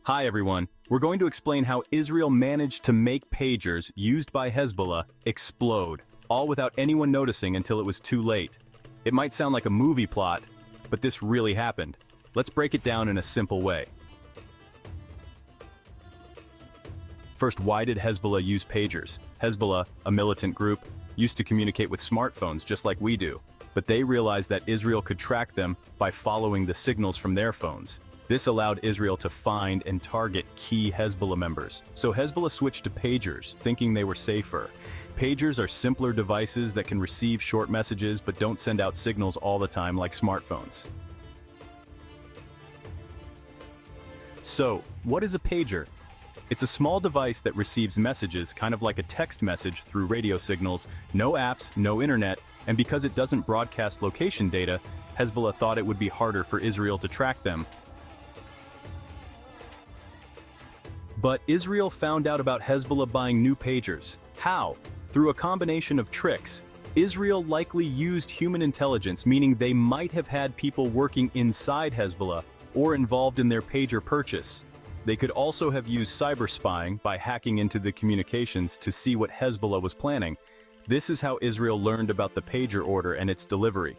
Hi everyone, we're going to explain how Israel managed to make pagers used by Hezbollah explode, all without anyone noticing until it was too late. It might sound like a movie plot, but this really happened. Let's break it down in a simple way. First, why did Hezbollah use pagers? Hezbollah, a militant group, used to communicate with smartphones just like we do, but they realized that Israel could track them by following the signals from their phones. This allowed Israel to find and target key Hezbollah members. So Hezbollah switched to pagers, thinking they were safer. Pagers are simpler devices that can receive short messages but don't send out signals all the time like smartphones. So, what is a pager? It's a small device that receives messages, kind of like a text message, through radio signals, no apps, no internet, and because it doesn't broadcast location data, Hezbollah thought it would be harder for Israel to track them. But Israel found out about Hezbollah buying new pagers. How? Through a combination of tricks. Israel likely used human intelligence, meaning they might have had people working inside Hezbollah or involved in their pager purchase. They could also have used cyber spying by hacking into the communications to see what Hezbollah was planning. This is how Israel learned about the pager order and its delivery.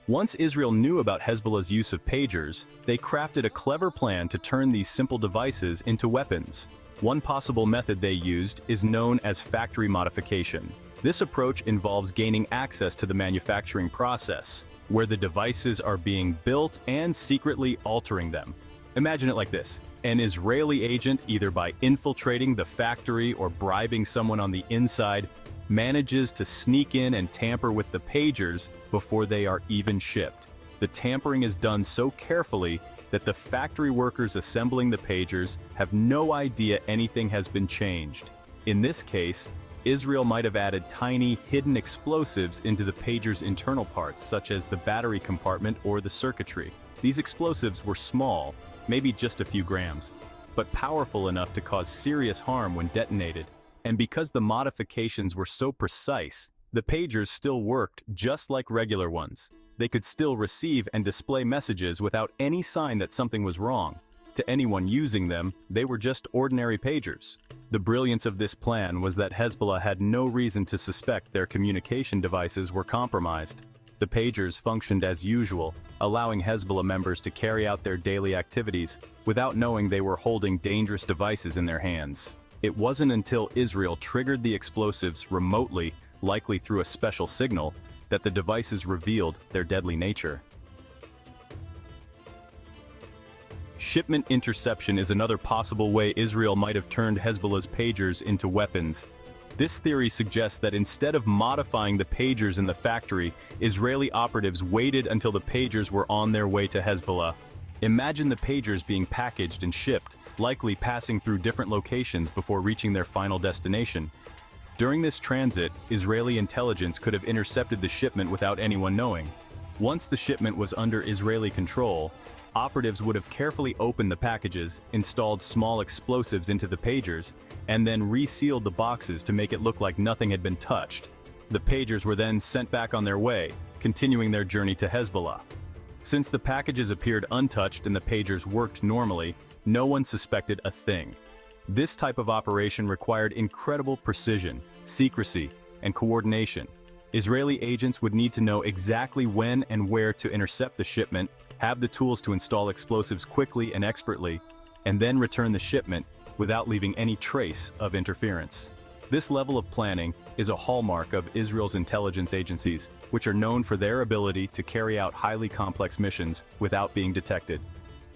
Once Israel knew about Hezbollah's use of pagers, they crafted a clever plan to turn these simple devices into weapons. One possible method they used is known as factory modification. This approach involves gaining access to the manufacturing process, where the devices are being built and secretly altering them. Imagine it like this. An Israeli agent, either by infiltrating the factory or bribing someone on the inside, manages to sneak in and tamper with the pagers before they are even shipped. The tampering is done so carefully that the factory workers assembling the pagers have no idea anything has been changed. In this case, Israel might have added tiny, hidden explosives into the pager's internal parts, such as the battery compartment or the circuitry. These explosives were small, maybe just a few grams, but powerful enough to cause serious harm when detonated. And because the modifications were so precise, the pagers still worked just like regular ones. They could still receive and display messages without any sign that something was wrong. To anyone using them, they were just ordinary pagers. The brilliance of this plan was that Hezbollah had no reason to suspect their communication devices were compromised. The pagers functioned as usual, allowing Hezbollah members to carry out their daily activities without knowing they were holding dangerous devices in their hands. It wasn't until Israel triggered the explosives remotely, likely through a special signal, that the devices revealed their deadly nature. Shipment interception is another possible way Israel might have turned Hezbollah's pagers into weapons. This theory suggests that instead of modifying the pagers in the factory, Israeli operatives waited until the pagers were on their way to Hezbollah. Imagine the pagers being packaged and shipped, likely passing through different locations before reaching their final destination. During this transit, Israeli intelligence could have intercepted the shipment without anyone knowing. Once the shipment was under Israeli control, operatives would have carefully opened the packages, installed small explosives into the pagers, and then resealed the boxes to make it look like nothing had been touched. The pagers were then sent back on their way, continuing their journey to Hezbollah. Since the packages appeared untouched and the pagers worked normally, no one suspected a thing. This type of operation required incredible precision, secrecy, and coordination. Israeli agents would need to know exactly when and where to intercept the shipment, have the tools to install explosives quickly and expertly, and then return the shipment without leaving any trace of interference. This level of planning is a hallmark of Israel's intelligence agencies, which are known for their ability to carry out highly complex missions without being detected.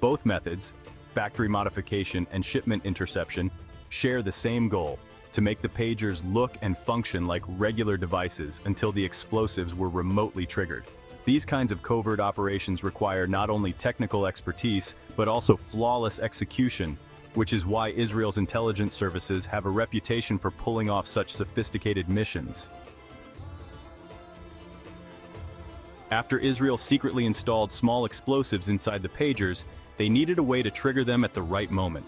Both methods, factory modification and shipment interception, share the same goal: to make the pagers look and function like regular devices until the explosives were remotely triggered. These kinds of covert operations require not only technical expertise, but also flawless execution, which is why Israel's intelligence services have a reputation for pulling off such sophisticated missions. After Israel secretly installed small explosives inside the pagers, they needed a way to trigger them at the right moment.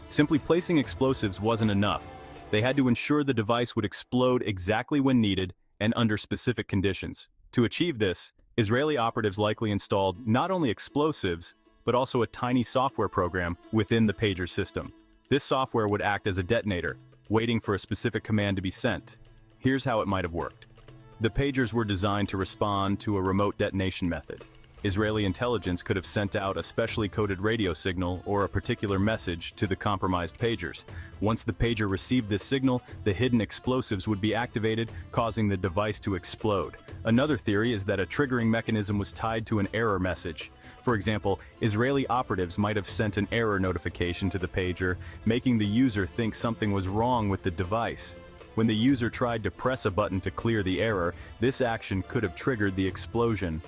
Simply placing explosives wasn't enough. They had to ensure the device would explode exactly when needed and under specific conditions. To achieve this, Israeli operatives likely installed not only explosives, but also a tiny software program within the pager system. This software would act as a detonator, waiting for a specific command to be sent. Here's how it might have worked. The pagers were designed to respond to a remote detonation method. Israeli intelligence could have sent out a specially coded radio signal or a particular message to the compromised pagers. Once the pager received this signal, the hidden explosives would be activated, causing the device to explode. Another theory is that a triggering mechanism was tied to an error message. For example, Israeli operatives might have sent an error notification to the pager, making the user think something was wrong with the device. When the user tried to press a button to clear the error, this action could have triggered the explosion.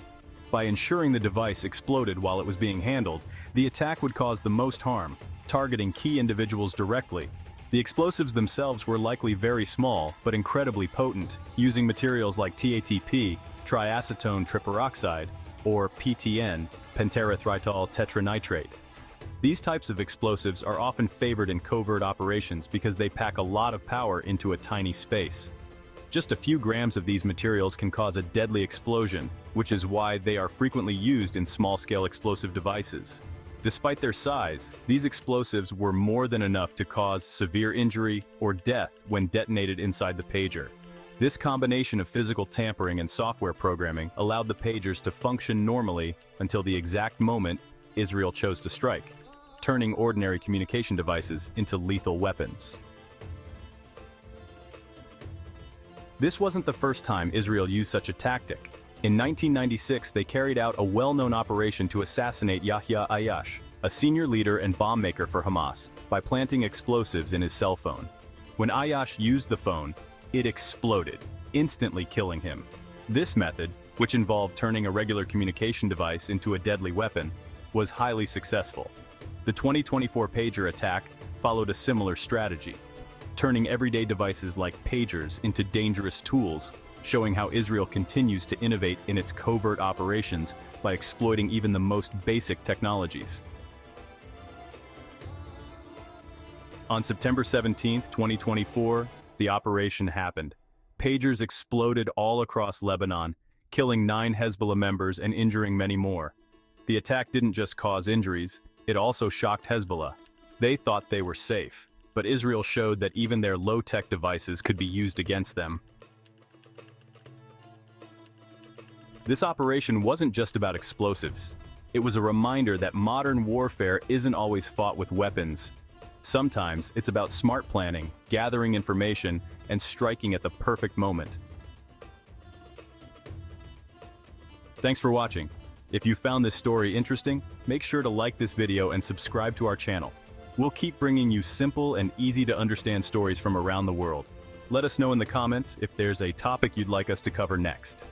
By ensuring the device exploded while it was being handled, the attack would cause the most harm, targeting key individuals directly. The explosives themselves were likely very small, but incredibly potent, using materials like TATP, triacetone triperoxide, or PTN, penterethiol tetranitrate. These types of explosives are often favored in covert operations because they pack a lot of power into a tiny space. Just a few grams of these materials can cause a deadly explosion, which is why they are frequently used in small-scale explosive devices. Despite their size, these explosives were more than enough to cause severe injury or death when detonated inside the pager. This combination of physical tampering and software programming allowed the pagers to function normally until the exact moment Israel chose to strike, turning ordinary communication devices into lethal weapons. This wasn't the first time Israel used such a tactic. In 1996, they carried out a well-known operation to assassinate Yahya Ayyash, a senior leader and bomb maker for Hamas, by planting explosives in his cell phone. When Ayyash used the phone, it exploded, instantly killing him. This method, which involved turning a regular communication device into a deadly weapon, was highly successful. The 2024 pager attack followed a similar strategy, turning everyday devices like pagers into dangerous tools, showing how Israel continues to innovate in its covert operations by exploiting even the most basic technologies. On September 17, 2024, the operation happened. Pagers exploded all across Lebanon, killing 9 Hezbollah members and injuring many more. The attack didn't just cause injuries, it also shocked Hezbollah. They thought they were safe, but Israel showed that even their low-tech devices could be used against them. This operation wasn't just about explosives. It was a reminder that modern warfare isn't always fought with weapons. Sometimes it's about smart planning, gathering information, and striking at the perfect moment. Thanks for watching. If you found this story interesting, make sure to like this video and subscribe to our channel. We'll keep bringing you simple and easy to understand stories from around the world. Let us know in the comments if there's a topic you'd like us to cover next.